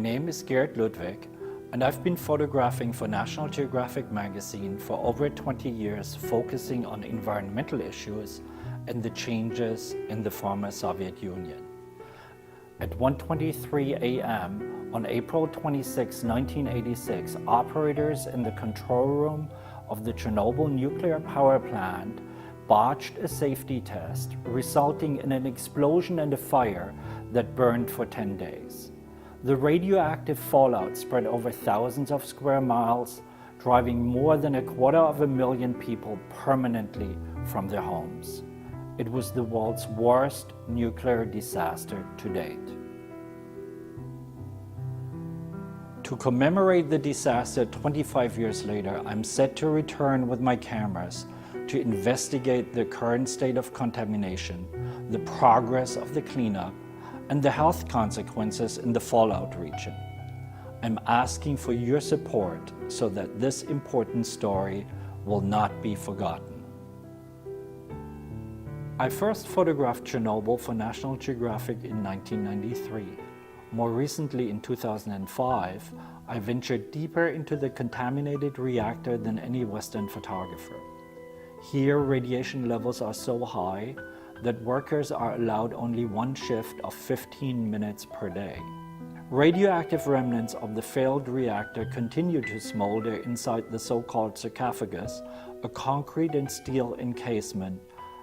name is Gerd Ludwig, and I've been photographing for National Geographic magazine for over 20 years, focusing on environmental issues and the changes in the former Soviet Union. At 1:23 a.m. on April 26, 1986, operators in the control room of the Chernobyl nuclear power plant botched a safety test, resulting in an explosion and a fire that burned for 10 days. The radioactive fallout spread over thousands of square miles, driving more than 250,000 people permanently from their homes. It was the world's worst nuclear disaster to date. To commemorate the disaster 25 years later, I'm set to return with my cameras to investigate the current state of contamination, the progress of the cleanup, and the health consequences in the fallout region. I'm asking for your support so that this important story will not be forgotten. I first photographed Chernobyl for National Geographic in 1993. More recently, in 2005, I ventured deeper into the contaminated reactor than any Western photographer. Here, radiation levels are so high that workers are allowed only one shift of 15 minutes per day. Radioactive remnants of the failed reactor continue to smolder inside the so-called sarcophagus, a concrete and steel encasement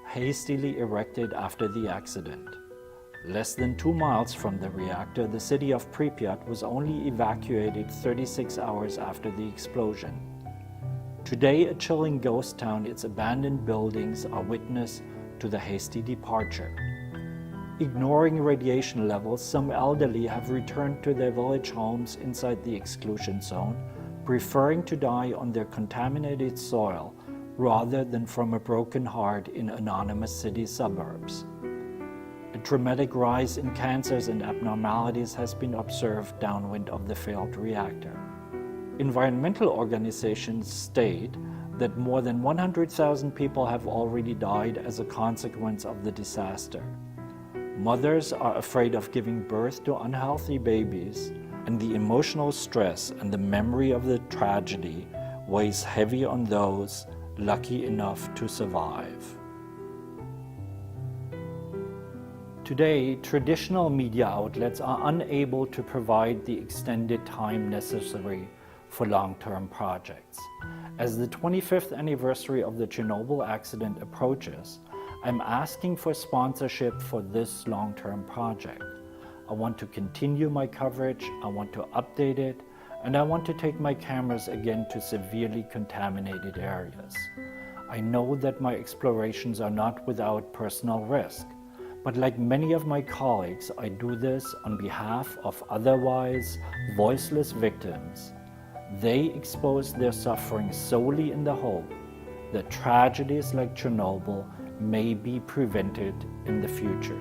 hastily erected after the accident. Less than 2 miles from the reactor, the city of Pripyat was only evacuated 36 hours after the explosion. Today, a chilling ghost town, its abandoned buildings are witness to the hasty departure. Ignoring radiation levels, some elderly have returned to their village homes inside the exclusion zone, preferring to die on their contaminated soil rather than from a broken heart in anonymous city suburbs. A dramatic rise in cancers and abnormalities has been observed downwind of the failed reactor. Environmental organizations state that more than 100,000 people have already died as a consequence of the disaster. Mothers are afraid of giving birth to unhealthy babies, and the emotional stress and the memory of the tragedy weighs heavy on those lucky enough to survive. Today, traditional media outlets are unable to provide the extended time necessary for long-term projects. As the 25th anniversary of the Chernobyl accident approaches, I'm asking for sponsorship for this long-term project. I want to continue my coverage, I want to update it, and I want to take my cameras again to severely contaminated areas. I know that my explorations are not without personal risk, but like many of my colleagues, I do this on behalf of otherwise voiceless victims. They expose their suffering solely in the hope that tragedies like Chernobyl may be prevented in the future.